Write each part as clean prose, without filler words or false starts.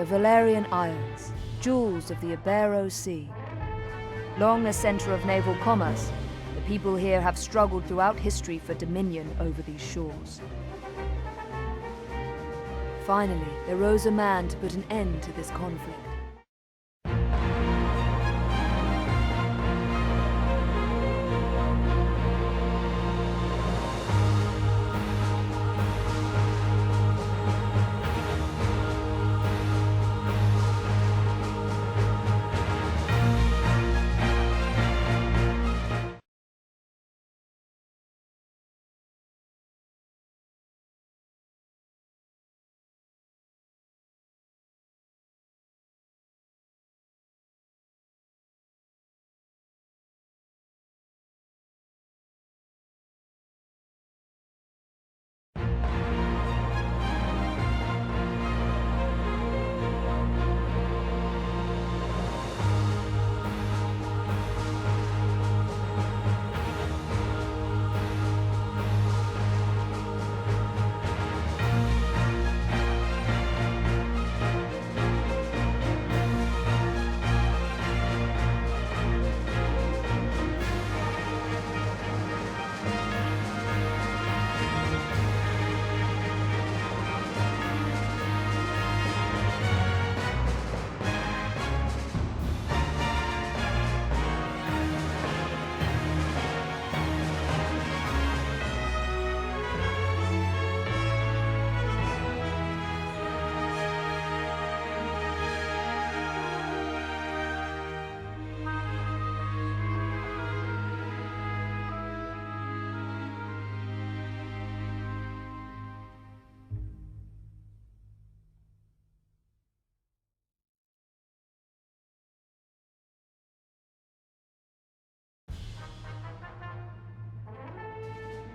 The Valerian Isles, jewels of the Ibero Sea. Long a center of naval commerce, the people here have struggled throughout history for dominion over these shores. Finally, there rose a man to put an end to this conflict.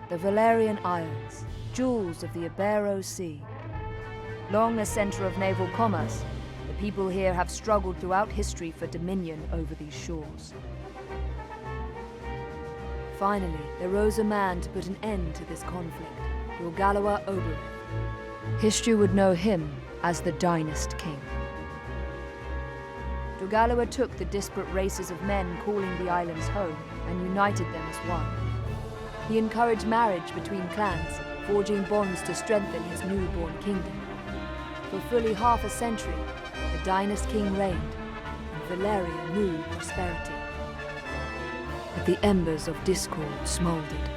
The Valerian Isles, jewels of the Ibero Sea. Long a center of naval commerce, the people here have struggled throughout history for dominion over these shores. Finally, there rose a man to put an end to this conflict, Ogre. History would know him as the Dynast King. Ogre took the disparate races of men calling the islands home and united them as one. He encouraged marriage between clans, forging bonds to strengthen his newborn kingdom. For fully half a century, the Dynast King reigned, and Valeria knew prosperity. But the embers of discord smoldered.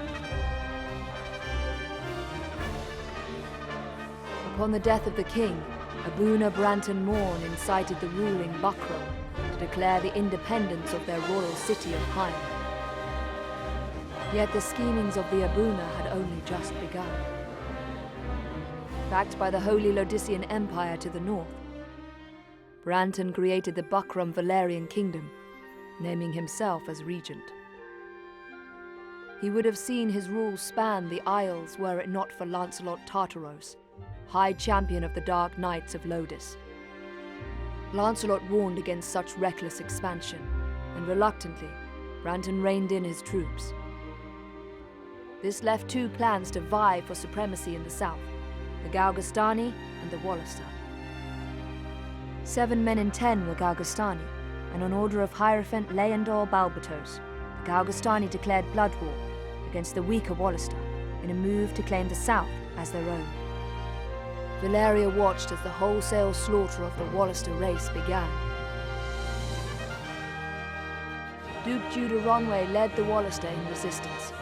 Upon the death of the king, Abuna Branton Morn incited the ruling Buckram to declare the independence of their royal city of Hyme. Yet the schemings of the Abuna had only just begun. Backed by the Holy Lodician Empire to the north, Branton created the Buckram Valerian Kingdom, naming himself as regent. He would have seen his rule span the Isles were it not for Lancelot Tartaros, High Champion of the Dark Knights of Lodis. Lancelot warned against such reckless expansion, and reluctantly, Branton reined in his troops. This left two clans to vie for supremacy in the south, the Galgastani and the Wallister. 7 men in 10 were Galgastani, and on order of Hierophant Leandor Balbatos, the Galgastani declared blood war against the weaker Wallister in a move to claim the south as their own. Valeria watched as the wholesale slaughter of the Wallister race began. Duke Judah Ronway led the Wallister in resistance.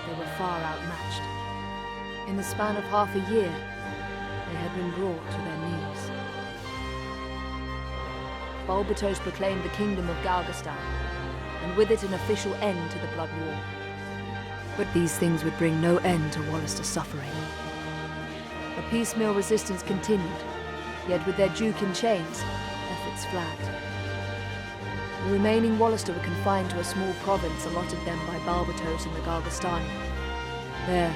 They were far outmatched. In the span of half a year, they had been brought to their knees. Balbatos proclaimed the kingdom of Galgastan, and with it an official end to the blood war. But these things would bring no end to Wallister suffering. A piecemeal resistance continued, yet with their duke in chains, efforts flagged. The remaining Wallister were confined to a small province allotted them by Balbatos and the Galgastani. There,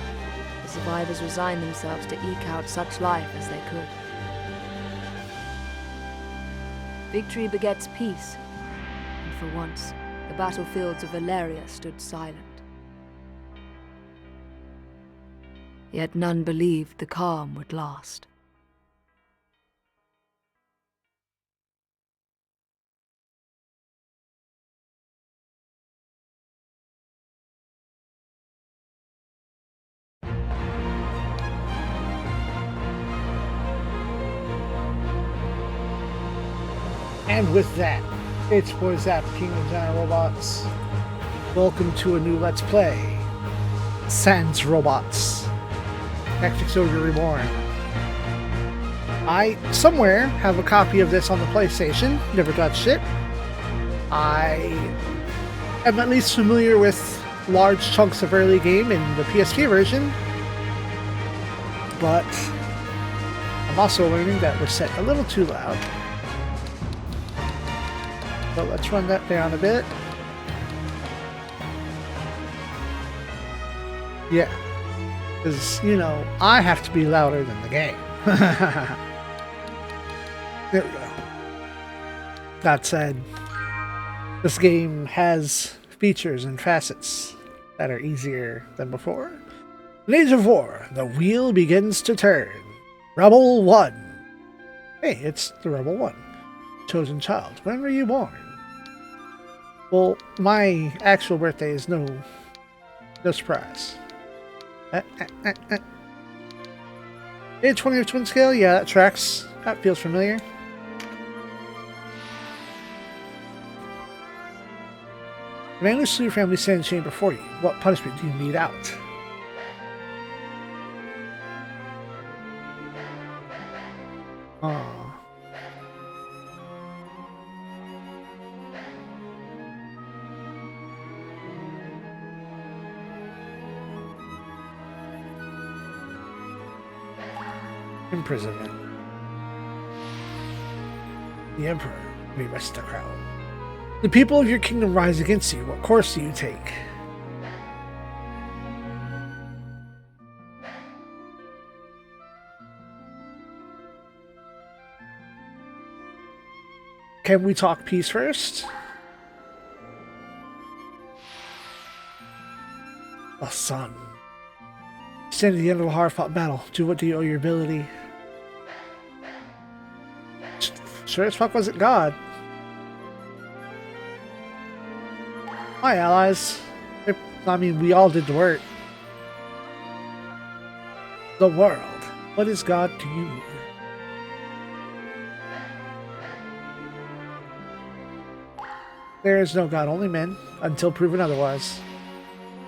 the survivors resigned themselves to eke out such life as they could. Victory begets peace, and for once, the battlefields of Valeria stood silent. Yet none believed the calm would last. And with that, it's boy Zappa, King of Giant Robots. Welcome to a new Let's Play. Sans Robots. Tactics Ogre Reborn. I, somewhere, have a copy of this on the PlayStation. Never touched it. I am at least familiar with large chunks of early game in the PSP version. But I'm also learning that we're set a little too loud. So let's run that down a bit. Yeah. Because, you know, I have to be louder than the game. There we go. That said, this game has features and facets that are easier than before. In Age of War, the wheel begins to turn. Rebel 1. Hey, it's the Rebel 1. Chosen child. When were you born? Well, my actual birthday is no surprise. Age 20 of twin scale? Yeah, that tracks. That feels familiar. The man who slew your family stands shame before you. What punishment do you mete out? Oh. Imprisonment. The Emperor may wrest the crown. The people of your kingdom rise against you. What course do you take? Can we talk peace first? Oh, son. Stand at the end of a hard-fought battle. Do what do you owe your ability? Sure as fuck wasn't God. My allies. I mean, we all did the work. The world. What is God to you? There is no God, only men, until proven otherwise.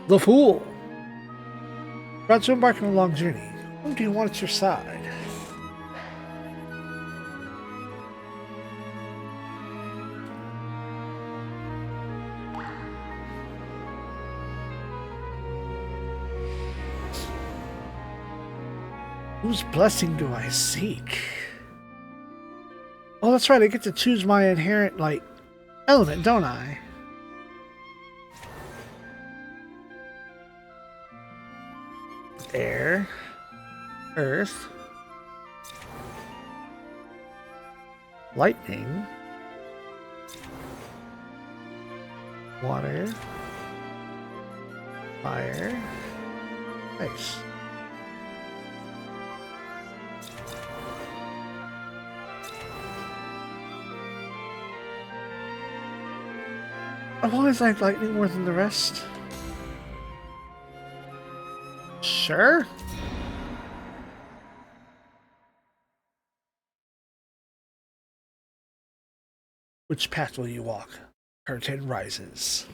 The fool. About to embark on a long journey. Whom do you want at your side? Whose blessing do I seek? Oh, that's right. I get to choose my inherent, like, element, don't I? Air, earth, lightning, water, fire, ice. I've always liked lightning more than the rest. Sure. Which path will you walk? Curtain rises.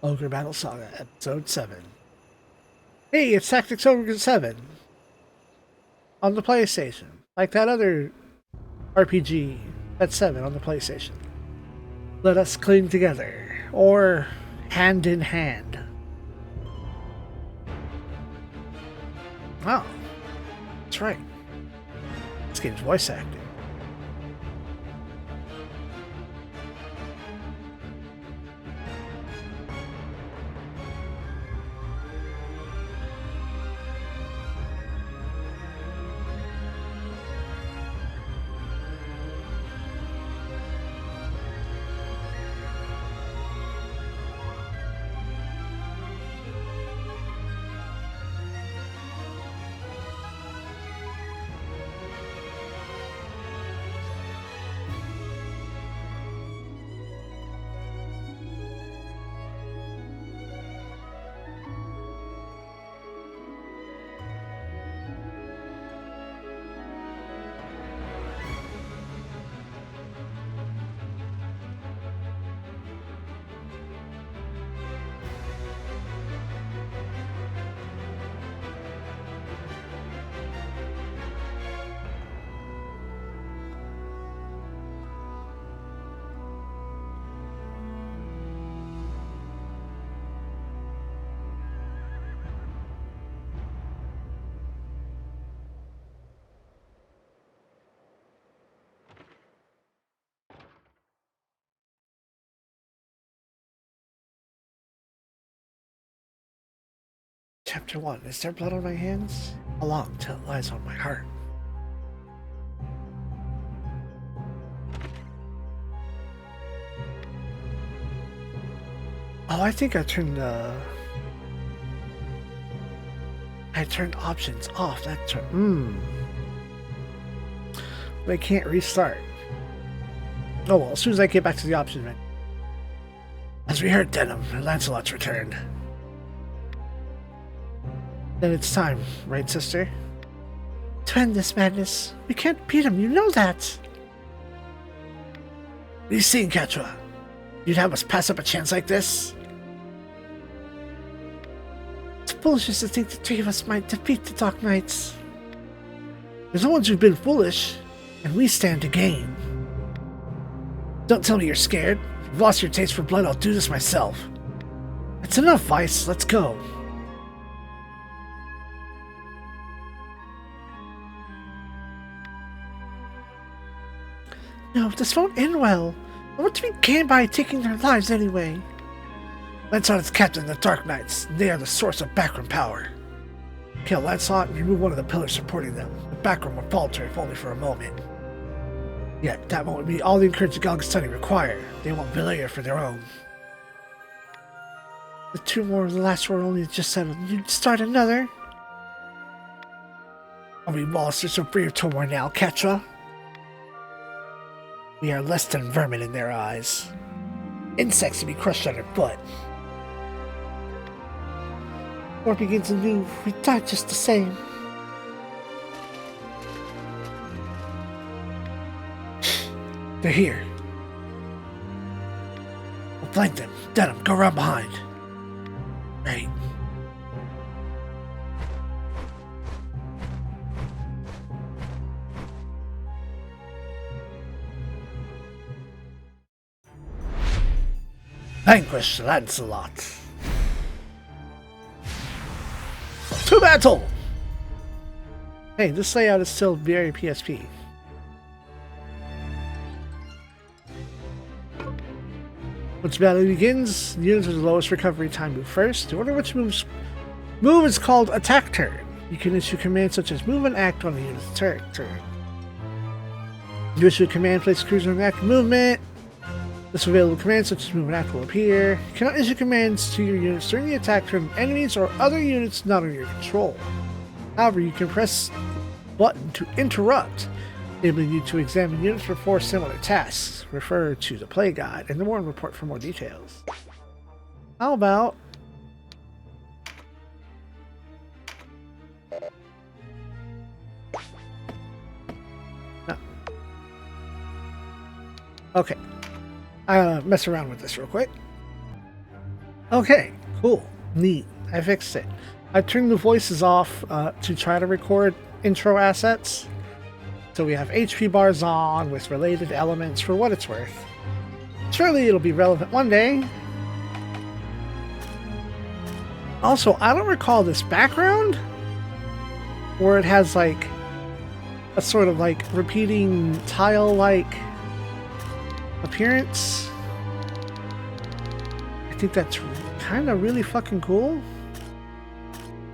Ogre Battle Saga, Episode 7. Hey, it's Tactics Ogre 7. On the PlayStation. Like that other RPG, that's 7 on the PlayStation. Let us cling together. Or hand in hand. Oh. That's right. This game's voice acting. Chapter 1. Is there blood on my hands? How long till it lies on my heart? Oh, I think I turned options off. That's but I can't restart. Oh well, as soon as I get back to the options menu. As we heard, Denham, Lancelot's returned. Then it's time, right, sister? To end this madness. We can't beat him, you know that. What are you seeing, Quechua? You'd have us pass up a chance like this? It's foolish to think the three of us might defeat the Dark Knights. There's the ones who've been foolish, and we stand to gain. Don't tell me you're scared. If you've lost your taste for blood, I'll do this myself. That's enough, Vice. Let's go. No, this won't end well. I want to be gained by taking their lives anyway. Lancelot is captain of the Dark Knights. They are the source of backroom power. Kill Lancelot and remove one of the pillars supporting them. The backroom will falter if only for a moment. Yet, that won't be all the encouragement Galgastani require. They want Valyria for their own. The two more of the last war only just settled. You'd start another? Are we monsters so free of turmoil now, Quechua? We are less than vermin in their eyes. Insects to be crushed underfoot. War begins anew. We die just the same. They're here. We'll flank them. Denham, go around behind. Right. Vanquish Lancelot. To battle! Hey, this layout is still very PSP. Once battle begins, the units with the lowest recovery time move first. The order which move is called attack turn. You can issue commands such as move and act on the unit's turn. You issue a command, place a cruiser on active movement. This available commands such as move and act will appear. You cannot issue commands to your units during the attack turn of enemies or other units not under your control. However, you can press button to interrupt, enabling you to examine units for 4 similar tasks. Refer to the play guide and the Warren report for more details. How about no. Okay. Mess around with this real quick. Okay, cool. Neat. I fixed it. I turned the voices off to try to record intro assets. So we have HP bars on with related elements for what it's worth. Surely it'll be relevant one day. Also, I don't recall this background where it has like a sort of like repeating tile-like appearance. I think that's kind of really fucking cool.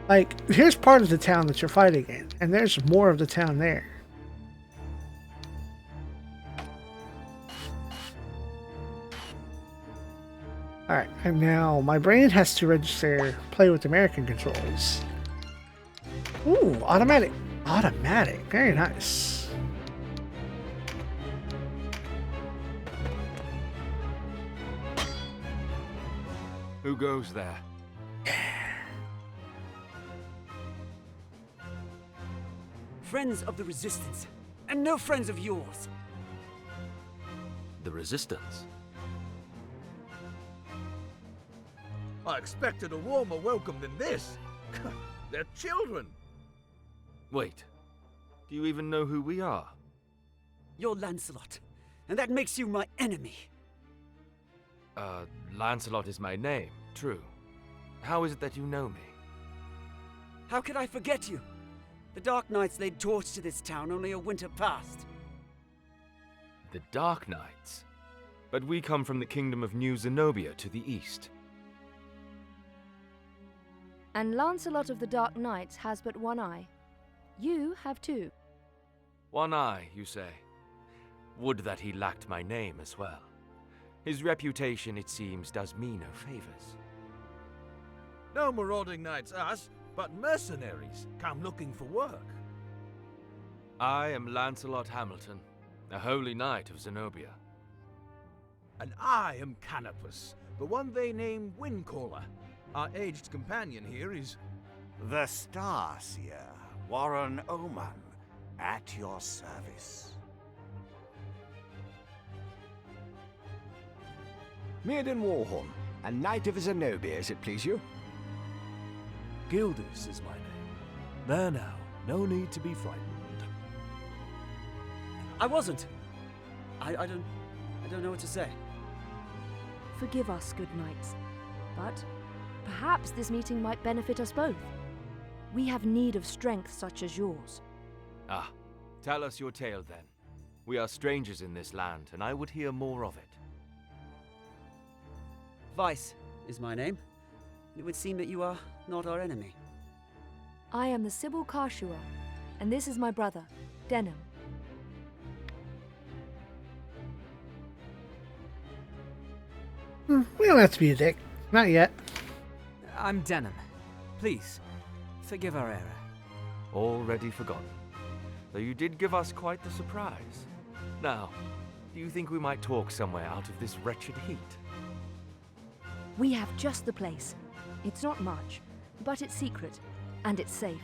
Like, here's part of the town that you're fighting in, and there's more of the town there. Alright, and now my brain has to register play with American controls. Ooh, automatic. Automatic, very nice. Who goes there? Friends of the Resistance, and no friends of yours. The Resistance? I expected a warmer welcome than this. They're children. Wait, do you even know who we are? You're Lancelot, and that makes you my enemy. Lancelot is my name, true. How is it that you know me? How could I forget you? The Dark Knights laid torch to this town only a winter past. The Dark Knights? But we come from the kingdom of New Zenobia to the east. And Lancelot of the Dark Knights has but one eye. You have two. One eye, you say? Would that he lacked my name as well. His reputation, it seems, does me no favors. No marauding knights us, but mercenaries come looking for work. I am Lancelot Hamilton, a holy knight of Zenobia. And I am Canopus, the one they name Windcaller. Our aged companion here is... The Starseer, Warren Oman, at your service. Mirden Warhorn, a knight of Zenobia, as it please you. Gildus is my name. There now, no need to be frightened. I wasn't. I don't know what to say. Forgive us, good knights. But perhaps this meeting might benefit us both. We have need of strength such as yours. Ah, tell us your tale then. We are strangers in this land, and I would hear more of it. Vice is my name. It would seem that you are not our enemy. I am the Sybil Karshua, and this is my brother, Denham. We don't have to be a dick. Not yet. I'm Denham. Please, forgive our error. Already forgotten. Though you did give us quite the surprise. Now, do you think we might talk somewhere out of this wretched heat? We have just the place. It's not much, but it's secret, and it's safe.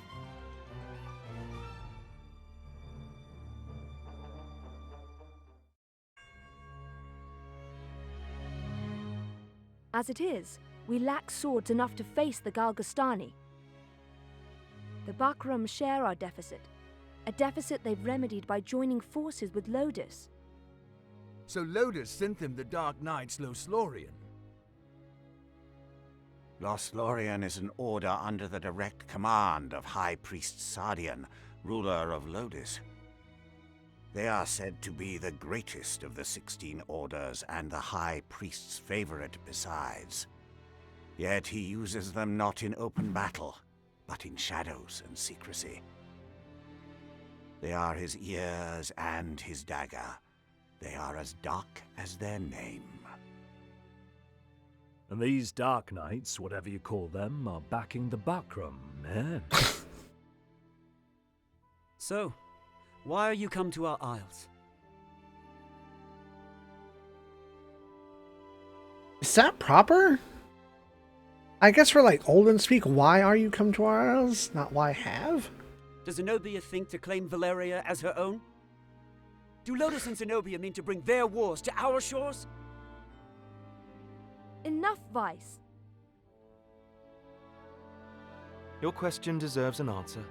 As it is, we lack swords enough to face the Galgastani. The Bakram share our deficit, a deficit they've remedied by joining forces with Lodus. So Lodus sent them the Dark Knights Loslorian. Loslorian is an order under the direct command of High Priest Sardian, ruler of Lodus. They are said to be the greatest of the 16 orders and the High Priest's favorite besides. Yet he uses them not in open battle, but in shadows and secrecy. They are his ears and his dagger. They are as dark as their name. And these Dark Knights, whatever you call them, are backing the Bakram, eh? So, why are you come to our isles? Is that proper? I guess for like olden speak, why are you come to our isles? Not why have? Does Zenobia think to claim Valeria as her own? Do Lodus and Zenobia mean to bring their wars to our shores? Enough, Vice. Your question deserves an answer.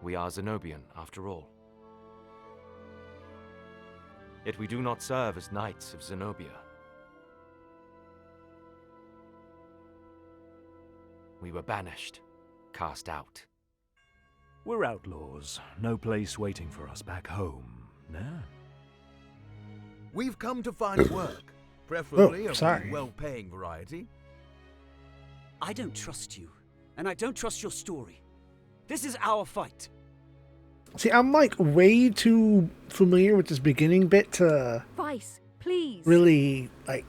We are Zenobian, after all. Yet we do not serve as knights of Zenobia. We were banished, cast out. We're outlaws. No place waiting for us back home, nah? We've come to find work, preferably of sorry. the well-paying variety. I don't trust you, and I don't trust your story. This is our fight. See, I'm like way too familiar with this beginning bit to Vice, please. really like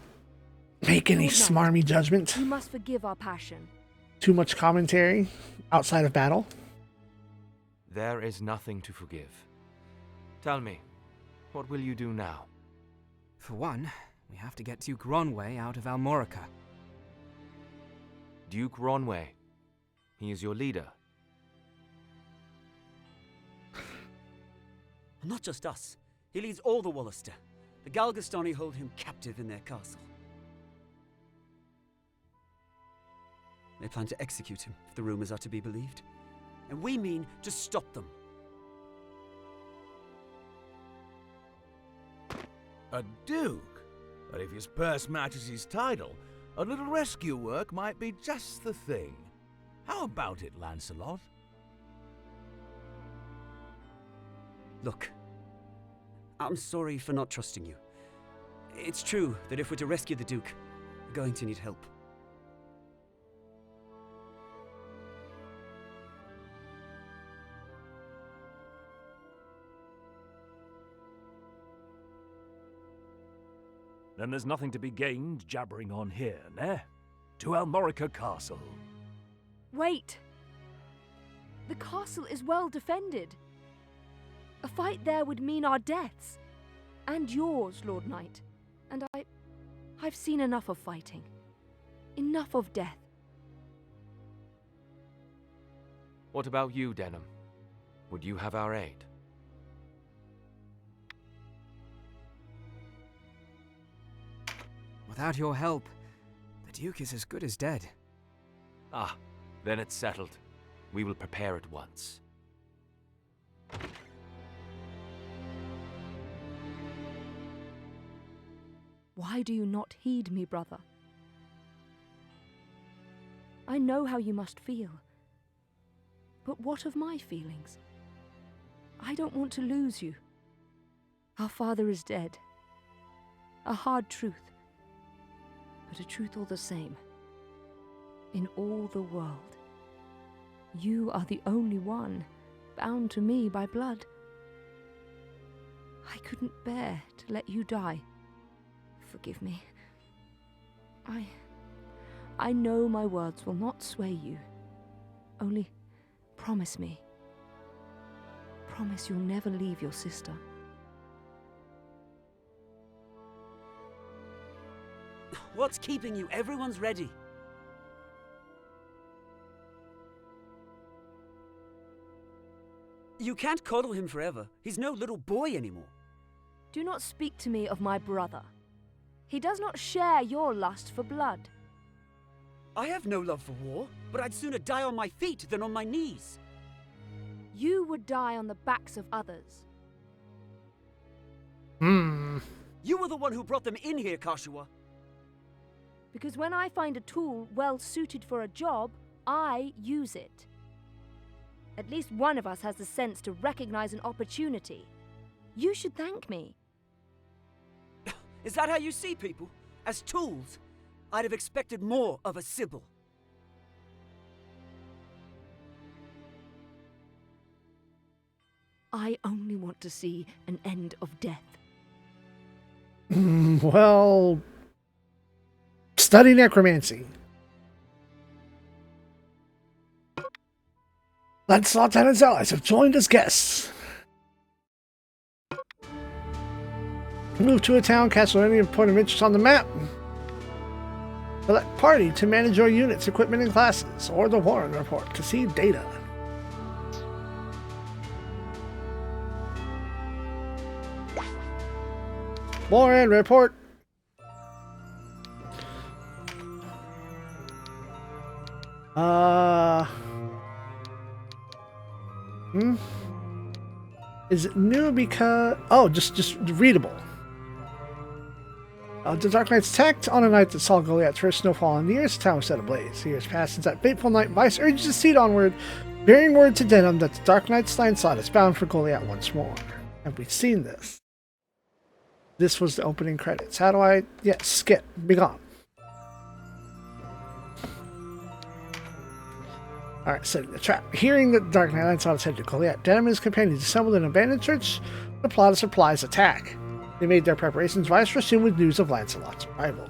make any Lord Knight, smarmy judgment. You must forgive our passion. Too much commentary outside of battle. There is nothing to forgive. Tell me, what will you do now? For one, we have to get Duke Ronway out of Almorica. Duke Ronway. He is your leader. Not just us. He leads all the Wollister. The Galgastani hold him captive in their castle. They plan to execute him, if the rumors are to be believed. And we mean to stop them. A duke? But if his purse matches his title, a little rescue work might be just the thing. How about it, Lancelot? Look, I'm sorry for not trusting you. It's true that if we're to rescue the Duke, we're going to need help. Then there's nothing to be gained jabbering on here, ne? To Almorica Castle. Wait! The castle is well defended. A fight there would mean our deaths. And yours, Lord Knight. And I've seen enough of fighting. Enough of death. What about you, Denham? Would you have our aid? Without your help, the Duke is as good as dead. Ah, then it's settled. We will prepare at once. Why do you not heed me, brother? I know how you must feel. But what of my feelings? I don't want to lose you. Our father is dead. A hard truth, but a truth all the same. In all the world, you are the only one bound to me by blood. I couldn't bear to let you die. Forgive me. I know my words will not sway you. Only promise me. Promise you'll never leave your sister. What's keeping you? Everyone's ready. You can't coddle him forever. He's no little boy anymore. Do not speak to me of my brother. He does not share your lust for blood. I have no love for war, but I'd sooner die on my feet than on my knees. You would die on the backs of others. You were the one who brought them in here, Kashua. Because when I find a tool well suited for a job, I use it. At least one of us has the sense to recognize an opportunity. You should thank me. Is that how you see people? As tools? I'd have expected more of a Sybil. I only want to see an end of death. Well, study necromancy. Lancelot and his allies have joined as guests. Move to a town, castle, or any point of interest on the map. Select party to manage your units, equipment, and classes, or the Warren report to see data. Warren report. Is it new because... Oh, just readable. The Dark Knights attacked on a night that saw Goliath's first snowfall in the years. The town was set ablaze. Years passed since that fateful night. Vice urges to proceed onward, bearing word to Denham that the Dark Knight's Lancelot is bound for Goliath once more. Have we seen this? This was the opening credits. How do I... Yes, skip. Be gone. Alright, setting the trap. Hearing that the Dark Knight Lancelot is headed to Goliath, Denham and his companions assembled an abandoned church to plot a surprise attack. They made their preparations. Vice rushed in with news of Lancelot's arrival.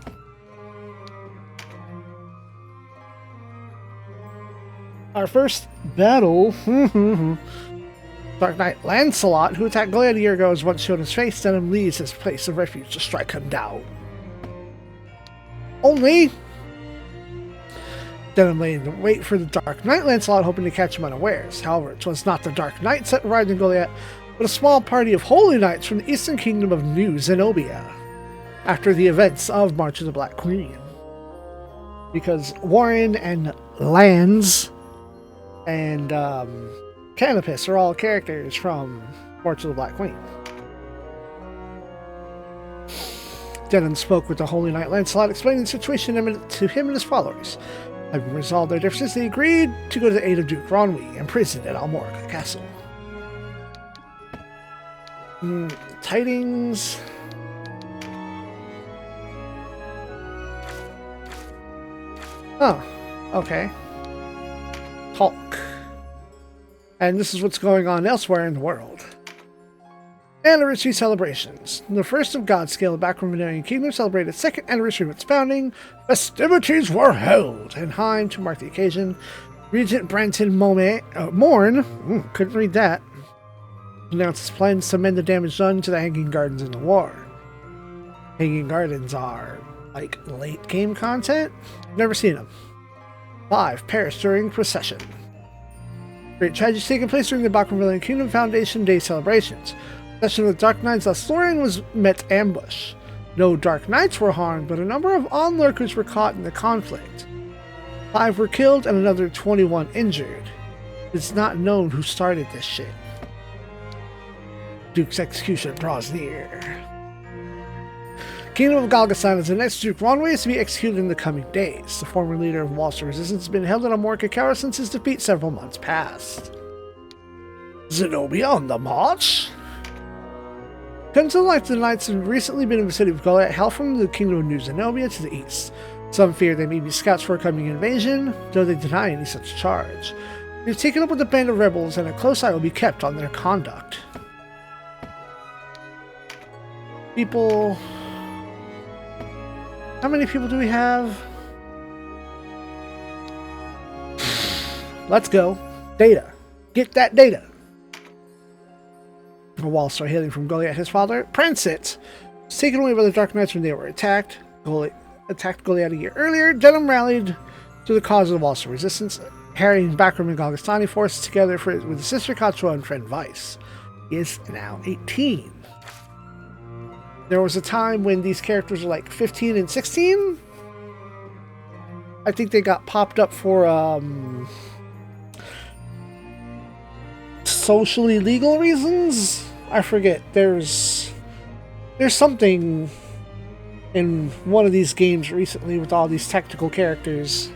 Our first battle... Dark Knight Lancelot, who attacked Goliath a year ago, has once shown his face. Denham leaves his place of refuge to strike him down. Only... Denham lay in wait for the Dark Knight Lancelot, hoping to catch him unawares. However, it was not the Dark Knight set riding Goliath, but a small party of holy knights from the eastern kingdom of New Zenobia, after the events of March of the Black Queen. Because Warren and Lands and Canopus are all characters from March of the Black Queen. Denham spoke with the holy knight Lancelot, explaining the situation to him and his followers. Having resolved their differences, they agreed to go to the aid of Duke Ronwy, imprisoned at Almorica Castle. Tidings. Oh, okay. Talk. And this is what's going on elsewhere in the world. Anniversary celebrations. The first of Godscale, the Backroom Valerian Kingdom, celebrated its second anniversary of its founding. Festivities were held in Heim to mark the occasion. Regent Branton Morn, couldn't read that, announced his plans to mend the damage done to the Hanging Gardens in the war. Hanging Gardens are, like, late game content? Never seen them. 5. Paris during procession. Great tragedy taking place during the Backroom Valerian Kingdom Foundation Day celebrations. Session of the Dark Knights Lothlorien was met ambush. No Dark Knights were harmed, but a number of onlookers were caught in the conflict. 5 were killed and another 21 injured. It's not known who started this shit. Duke's execution draws near. Kingdom of Galgastan is the next Duke Ronway is to be executed in the coming days. The former leader of Walster Resistance has been held in Amorca since his defeat several months past. Zenobia on the march? Comes to life, the Knights have recently been in the city of Goliath, held from the Kingdom of New Zenobia to the east. Some fear they may be scouts for a coming invasion, though they deny any such charge. They've taken up with a band of rebels, and a close eye will be kept on their conduct. People... How many people do we have? Let's go. Data. Get that data. Walster hailing from Goliath, his father, Prancet, was taken away by the Dark Knights when they were attacked. Attacked Goliath a year earlier. Denham rallied to the cause of the Walster Resistance, harrying Backroom and Galgastani forces together with his sister Katsua and friend Vice. He is now 18. There was a time when these characters were like 15 and 16. I think they got popped up for socially legal reasons. I forget. There's something in one of these games recently with all these tactical characters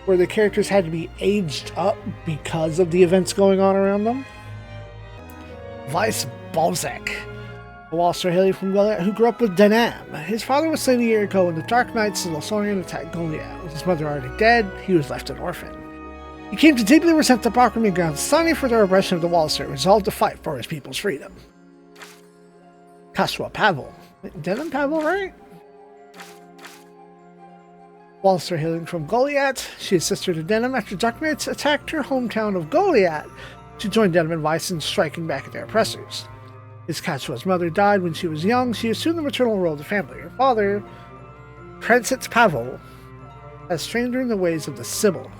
where the characters had to be aged up because of the events going on around them. Vice Balzac, a Walster hailing from Goliath who grew up with Denham. His father was slain a year ago when the Dark Knights of Lothlorien attacked Goliath. With his mother already dead, he was left an orphan. He came to deeply resent the Backroom and Galgastani for their oppression of the Walster and resolved to fight for his people's freedom. Katsua Pavel. Denham Pavel, right? Walster hailing from Goliath. She is sister to Denham. After Dark Knights attacked her hometown of Goliath, she joined Denham and Weiss in striking back at their oppressors. His Katsua's mother died when she was young. She assumed the maternal role of the family. Her father, Prancet Pavel, has trained her in the ways of the Sibyl.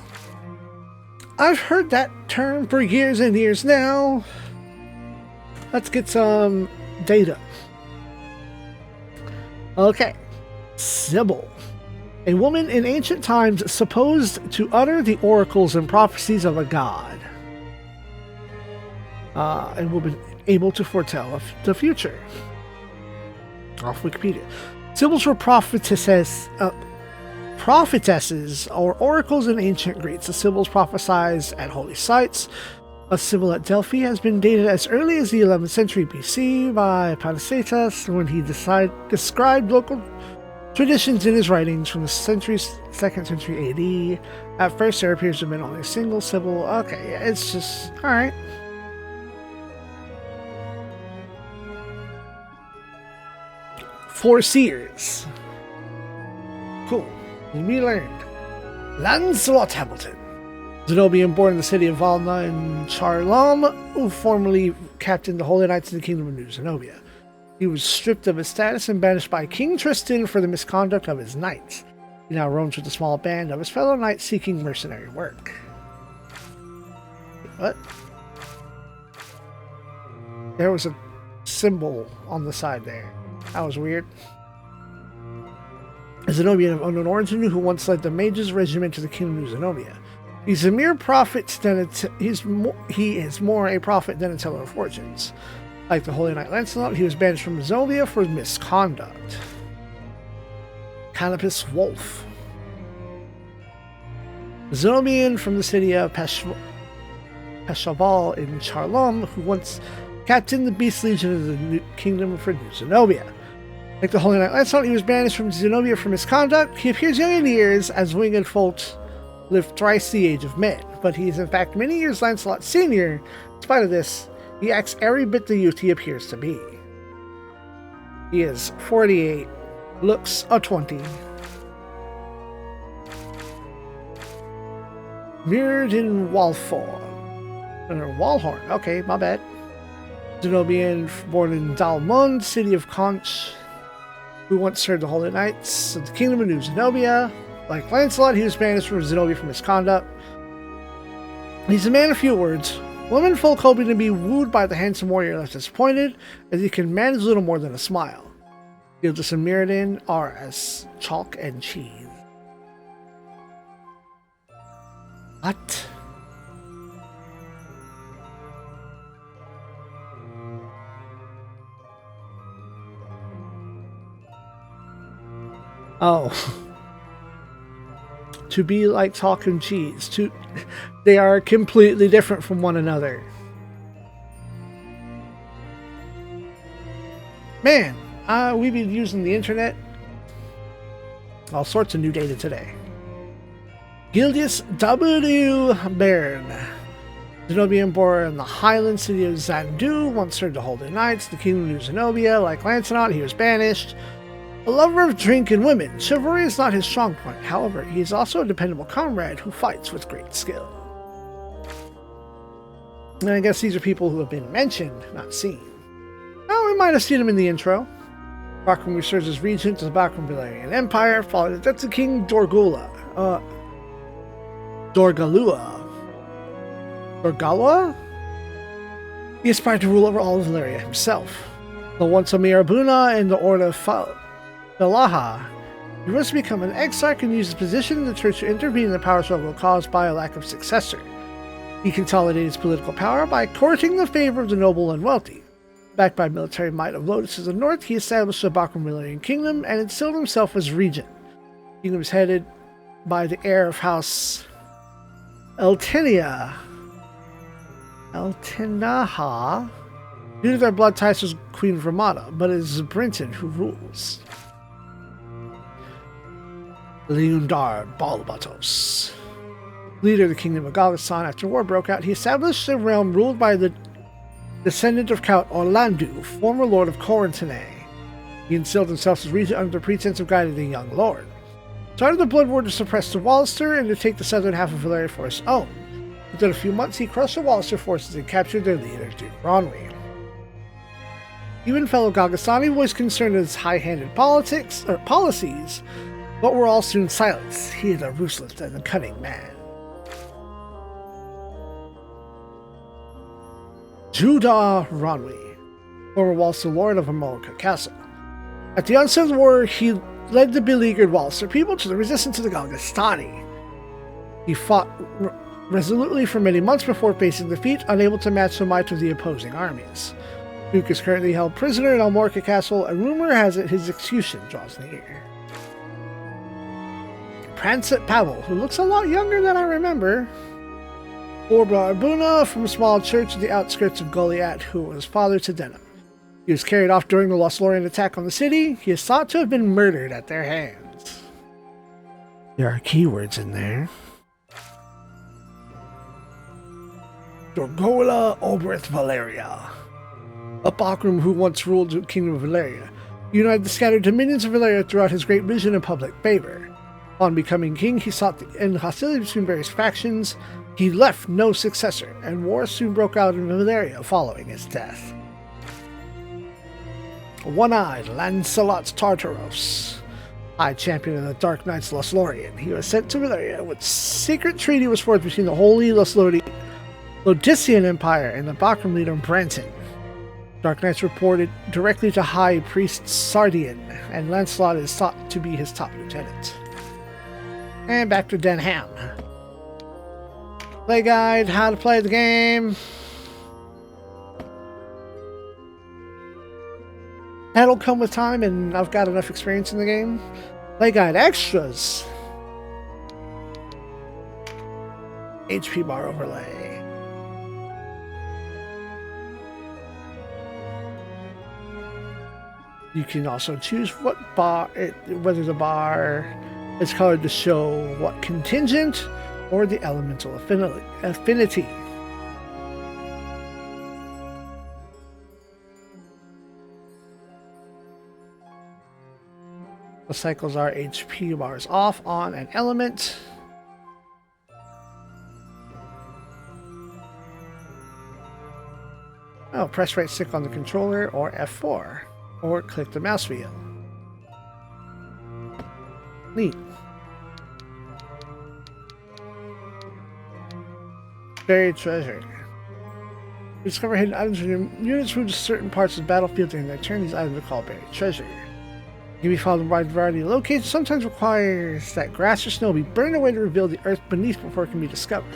I've heard that term for years and years now. Let's get some data. Okay. Sibyl. A woman in ancient times supposed to utter the oracles and prophecies of a god. And woman able to foretell the future. Off Wikipedia. Sibyls were prophetesses or oracles in ancient Greece. The Sibyls prophesied at holy sites. A Sibyl at Delphi has been dated as early as the 11th century BC by Panesetas when he described local traditions in his writings from the 2nd century AD. At first, there appears to have been only a single Sibyl. Okay, yeah, it's just... alright. Foreseers. Cool. We learned. Lancelot Hamilton. Zenobian born in the city of Valna in Charlam, who formerly captained the Holy Knights in the Kingdom of New Zenobia. He was stripped of his status and banished by King Tristan for the misconduct of his knights. He now roams with a small band of his fellow knights seeking mercenary work. What? There was a symbol on the side there. That was weird. A Zenobian of unknown origin who once led the Mages Regiment to the Kingdom of New Zenobia. He's a mere prophet than he is more a prophet than a teller of fortunes. Like the Holy Knight Lancelot, he was banished from Zenobia for misconduct. Canopus Wolf. A Zenobian from the city of Peshaval in Charlam, who once captained the Beast Legion of the Kingdom for New Zenobia. Like the Holy Knight Lancelot, he was banished from Zenobia for misconduct. He appears young in years, as winged folk live thrice the age of men, but he is in fact many years Lancelot's senior. In spite of this, He acts every bit the youth he appears to be. He is 48, looks a 20. Mirrored in Walhorn. Okay, my bad. Zenobian, born in Dalmund, city of Conch, who once served the Holy Knights of the Kingdom of New Zenobia. Like Lancelot, he was banished from Zenobia for misconduct. He's a man of few words. Women folk hoping to be wooed by the handsome warrior left disappointed, as he can manage little more than a smile. Gildas and Mirrodin are as chalk and cheese. What? Oh. To be like chalk and cheese. They are completely different from one another. Man, we've been using the internet. All sorts of new data today. Gildius W. Bairn. Zenobian born in the Highland city of Zandu, once served the Holy Knights, the Kingdom of New Zenobia. Like Lancelot, he was banished. A lover of drink and women, chivalry is not his strong point. However, he is also a dependable comrade who fights with great skill. And I guess these are people who have been mentioned, not seen. Oh, we might have seen him in the intro. Bakram serves as regent of the Bakram Valerian Empire, following the death of King Dorgalua. He aspired to rule over all of Valeria himself. Though once a Mirabuna in the Order of Valaha, he was to become an exarch and use his position in the church to intervene in the power struggle caused by a lack of successor. He consolidated his political power by courting the favor of the noble and wealthy. Backed by military might of Lotus of the North, he established the Bakram Valerian Kingdom and instilled himself as regent. The kingdom is headed by the heir of House Eltenaha, due to their blood ties with Queen Ramada, but it is Brenton who rules. Leundar Balbatos. Leader of the Kingdom of Galgastan, after war broke out, he established a realm ruled by the descendant of Count Orlandu, former Lord of Corintane. He instilled himself as regent under the pretense of guiding the young lord. Started the Blood War to suppress the Wallister and to take the southern half of Valeria for his own. Within a few months, he crushed the Wallister forces and captured their leader, Duke Ronwy. Even fellow Galgastani voiced concern at his high-handed policies, but were all soon silenced. He is a ruthless and a cunning man. Judah Ronwy, former Wallister Lord of Amorica Castle. At the onset of the war, he led the beleaguered Wallister people to the resistance of the Galgastani. He fought resolutely for many months before facing defeat, unable to match the might of the opposing armies. Duke is currently held prisoner in Almorca Castle, and rumor has it his execution draws near. Prancet Pavel, who looks a lot younger than I remember. Orba Arbuna, from a small church at the outskirts of Goliath, who was father to Denham. He was carried off during the Lothlorien attack on the city. He is thought to have been murdered at their hands. There are keywords in there. Dorgola Obrith Valeria, a Bakram who once ruled the Kingdom of Valeria. He united the scattered dominions of Valeria throughout his great vision and public favor. Upon becoming king, he sought to end hostility between various factions. He left no successor, and war soon broke out in Valeria following his death. One-Eyed Lancelot Tartaros, High Champion of the Dark Knights Lothlorien. He was sent to Valeria when secret treaty was forged between the Holy Lodician Empire and the Bakram leader Branton. Dark Knights reported directly to High Priest Sardian, and Lancelot is thought to be his top lieutenant. And back to Denham. Play guide, how to play the game. That'll come with time, and I've got enough experience in the game. Play guide extras. HP bar overlay. You can also choose what bar, whether the bar is colored to show what contingent or the elemental affinity. Cycles our HP bars off on an element. Oh, press right stick on the controller or F4, or click the mouse wheel. Neat. Buried treasure. You discover hidden items when your units move to certain parts of the battlefield and they turn these items are called buried treasure. Can be found in a wide variety of locations, sometimes requires that grass or snow be burned away to reveal the earth beneath before it can be discovered.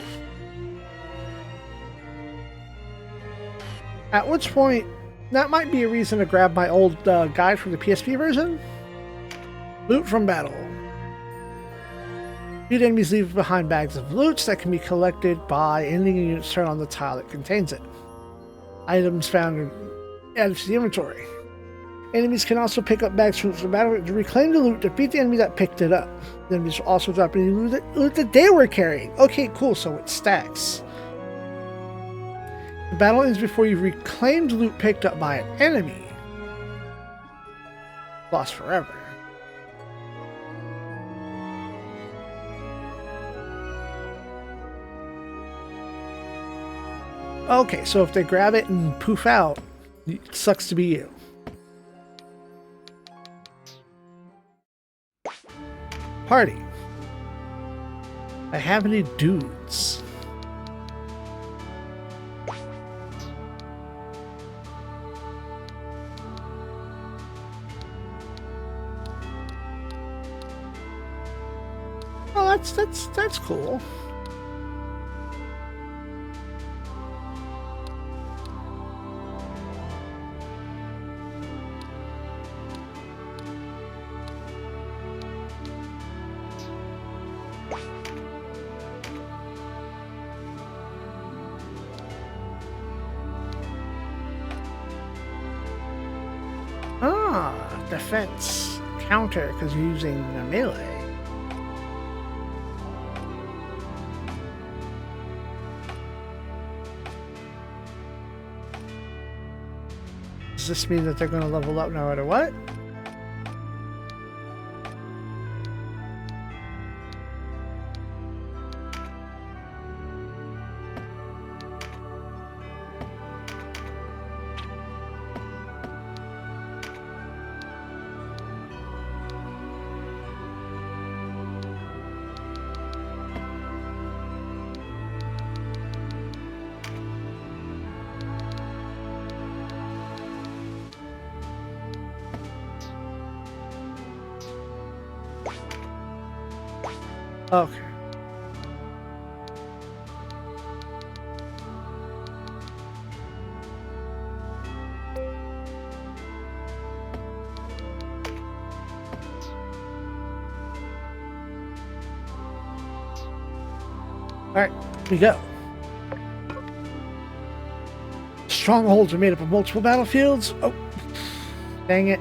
At which point, that might be a reason to grab my old guide from the PSP version. Loot from battle. Few enemies leave behind bags of loots that can be collected by ending a unit's turn on the tile that contains it. Items found added to the inventory. Enemies can also pick up bags from the battle to reclaim the loot, defeat the enemy that picked it up. The enemies will also drop any loot that they were carrying. Okay, cool, so it stacks. The battle ends before you've reclaimed loot picked up by an enemy. Lost forever. Okay, so if they grab it and poof out, it sucks to be you. Party. I have any dudes? Oh, that's cool. Defense counter because you're using a melee. Does this mean that they're going to level up no matter what? Okay. Alright, we go. Strongholds are made up of multiple battlefields. Oh, dang it.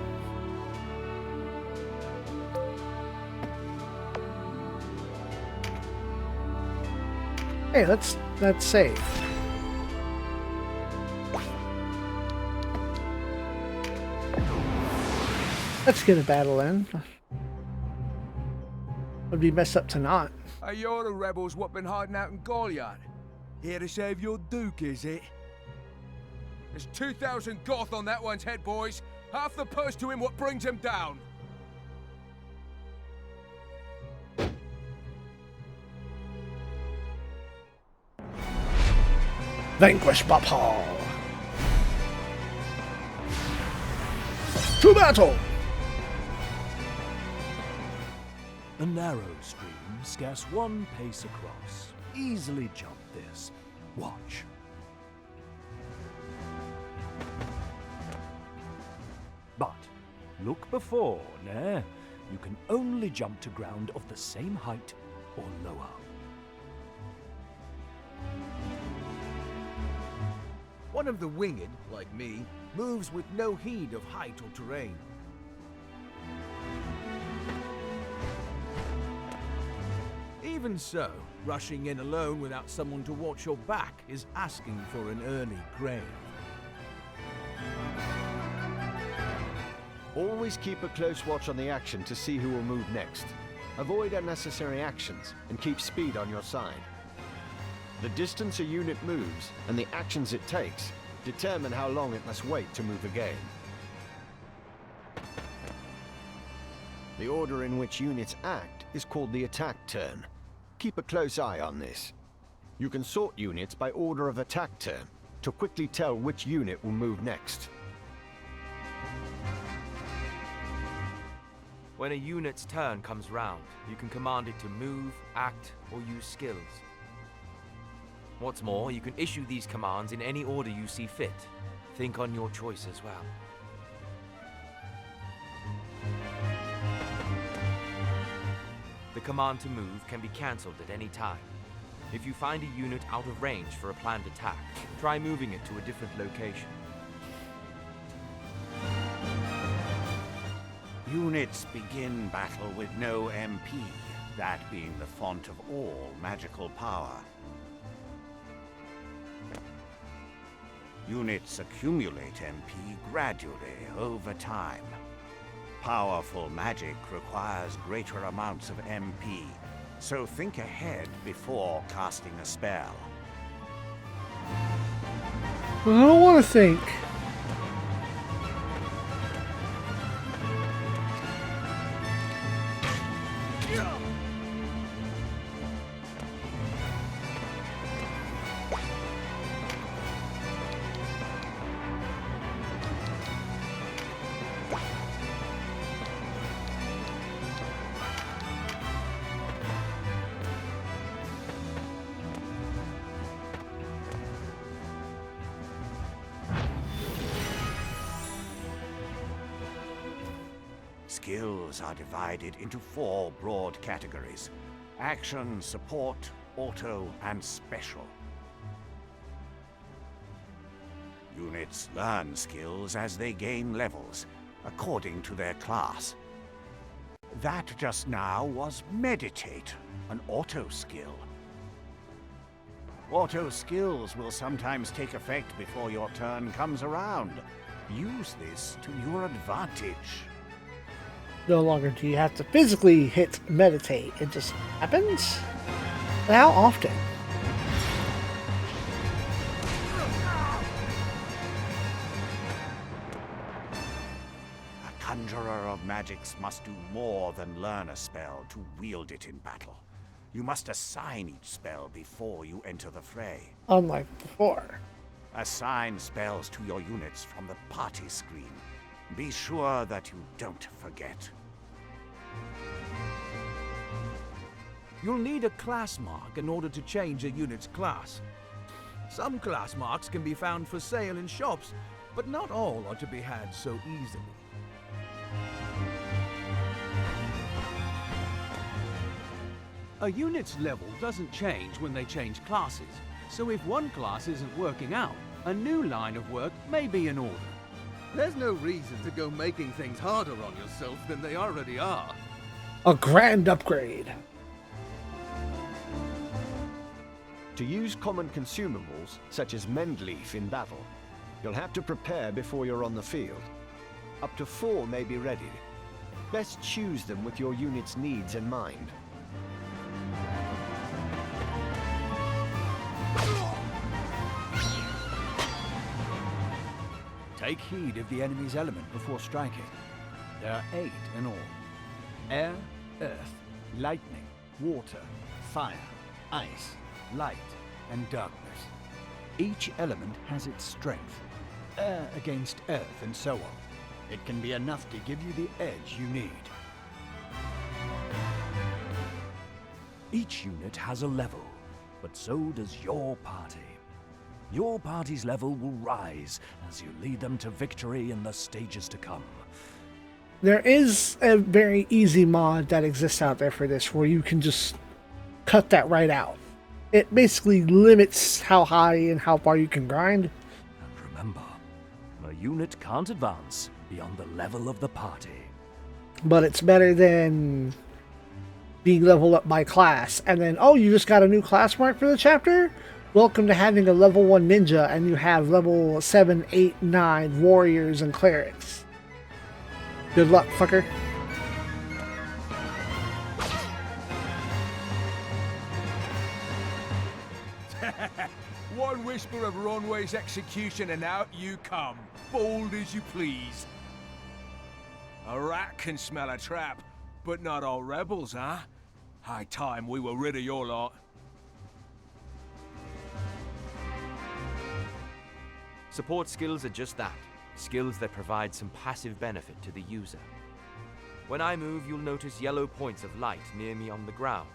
Hey, let's save. Let's get a battle in. Would be messed up to not. Are you the rebels what been hiding out in Goliath? Here to save your Duke, is it? There's 2,000 Goth on that one's head, boys. Half the purse to him what brings him down. Vanquish Bapal. To battle! A narrow stream, scarce one pace across. Easily jump this. Watch. But look before, nah. You can only jump to ground of the same height or lower. One of the winged, like me, moves with no heed of height or terrain. Even so, rushing in alone without someone to watch your back is asking for an early grave. Always keep a close watch on the action to see who will move next. Avoid unnecessary actions and keep speed on your side. The distance a unit moves and the actions it takes determine how long it must wait to move again. The order in which units act is called the attack turn. Keep a close eye on this. You can sort units by order of attack turn to quickly tell which unit will move next. When a unit's turn comes round, you can command it to move, act, or use skills. What's more, you can issue these commands in any order you see fit. Think on your choice as well. The command to move can be cancelled at any time. If you find a unit out of range for a planned attack, try moving it to a different location. Units begin battle with no MP, that being the font of all magical power. Units accumulate MP gradually over time. Powerful magic requires greater amounts of MP, so think ahead before casting a spell. I don't want to think. Skills are divided into 4 broad categories: action, support, auto, and special. Units learn skills as they gain levels, according to their class. That just now was Meditate, an auto skill. Auto skills will sometimes take effect before your turn comes around. Use this to your advantage. No longer do you have to physically hit meditate. It just happens? But how often? A conjurer of magics must do more than learn a spell to wield it in battle. You must assign each spell before you enter the fray. Unlike before. Assign spells to your units from the party screen. Be sure that you don't forget. You'll need a class mark in order to change a unit's class. Some class marks can be found for sale in shops, but not all are to be had so easily. A unit's level doesn't change when they change classes, so if one class isn't working out, a new line of work may be in order. There's no reason to go making things harder on yourself than they already are. A grand upgrade. To use common consumables, such as Mendleaf in battle, you'll have to prepare before you're on the field. Up to 4 may be ready. Best choose them with your unit's needs in mind. Take heed of the enemy's element before striking. There are 8 in all. Air, earth, lightning, water, fire, ice, light, and darkness. Each element has its strength. Air against earth and so on. It can be enough to give you the edge you need. Each unit has a level, but so does your party. Your party's level will rise as you lead them to victory in the stages to come. There is a very easy mod that exists out there for this where you can just cut that right out. It basically limits how high and how far you can grind. And remember, a unit can't advance beyond the level of the party. But it's better than being leveled up by class and then, oh, you just got a new class mark for the chapter? Welcome to having a level 1 ninja and you have level 7, 8, 9 warriors and clerics. Good luck, fucker. One whisper of Ronway's execution and out you come, bold as you please. A rat can smell a trap, but not all rebels, huh? High time we were rid of your lot. Support skills are just that, skills that provide some passive benefit to the user. When I move, you'll notice yellow points of light near me on the ground.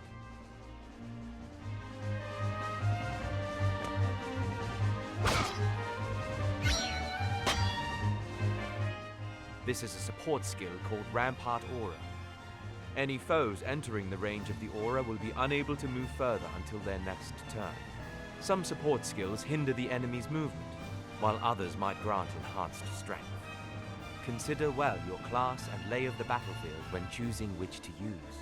This is a support skill called Rampart Aura. Any foes entering the range of the aura will be unable to move further until their next turn. Some support skills hinder the enemy's movement, while others might grant enhanced strength. Consider well your class and lay of the battlefield when choosing which to use.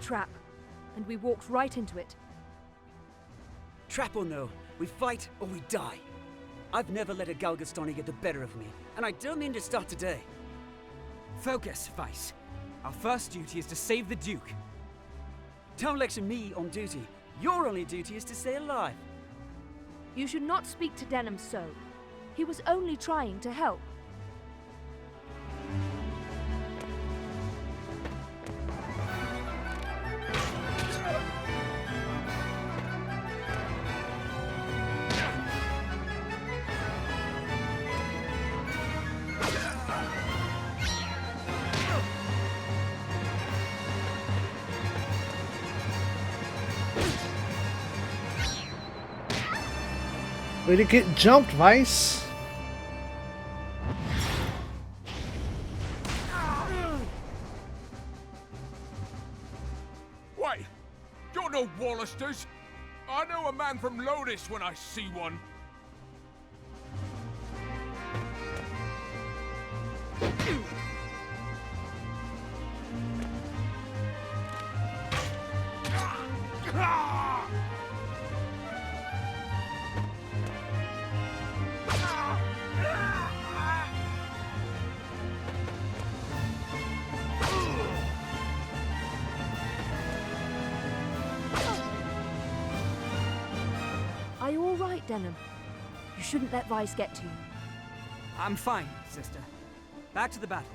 Trap, and we walked right into it. Trap or no, we fight or we die. I've never let a Galgastani get the better of me, and I don't mean to start today. Focus, Vice. Our first duty is to save the Duke. Don't lecture me on duty. Your only duty is to stay alive. You should not speak to Denham so. He was only trying to help. Way to get jumped, Vice. Wait, you're no Wallisters. I know a man from Lotus when I see one. Are you all right, Denham? You shouldn't let Vice get to you. I'm fine, sister. Back to the battle.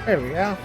There we go.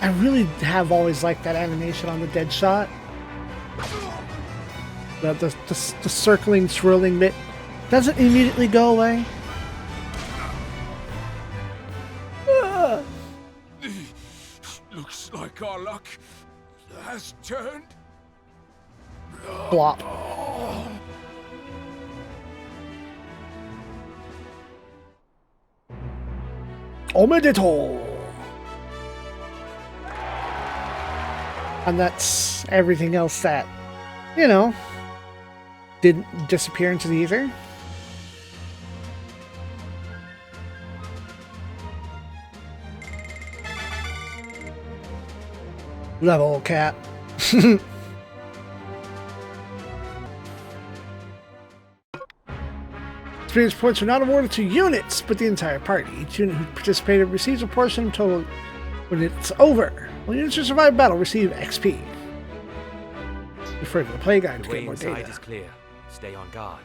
I really have always liked that animation on the dead shot. The circling, swirling bit doesn't immediately go away. Looks like our luck has turned. Blop. Omedeto! And that's everything else that, you know, didn't disappear into the ether. Level cap. Experience points are not awarded to units, but the entire party. Each unit who participated receives a portion of total when it's over. When units who survive battle receive XP. Refer to the play guide to The way get more inside data. is clear. Stay on guard.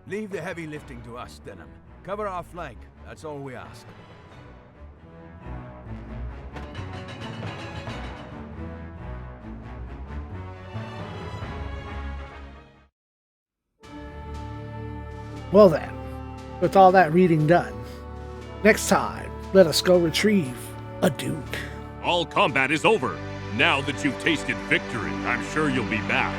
Leave the heavy lifting to us, Denham. Cover our flank. That's all we ask. Well then, with all that reading done, next time, let us go retrieve a Duke. All combat is over. Now that you've tasted victory, I'm sure you'll be back.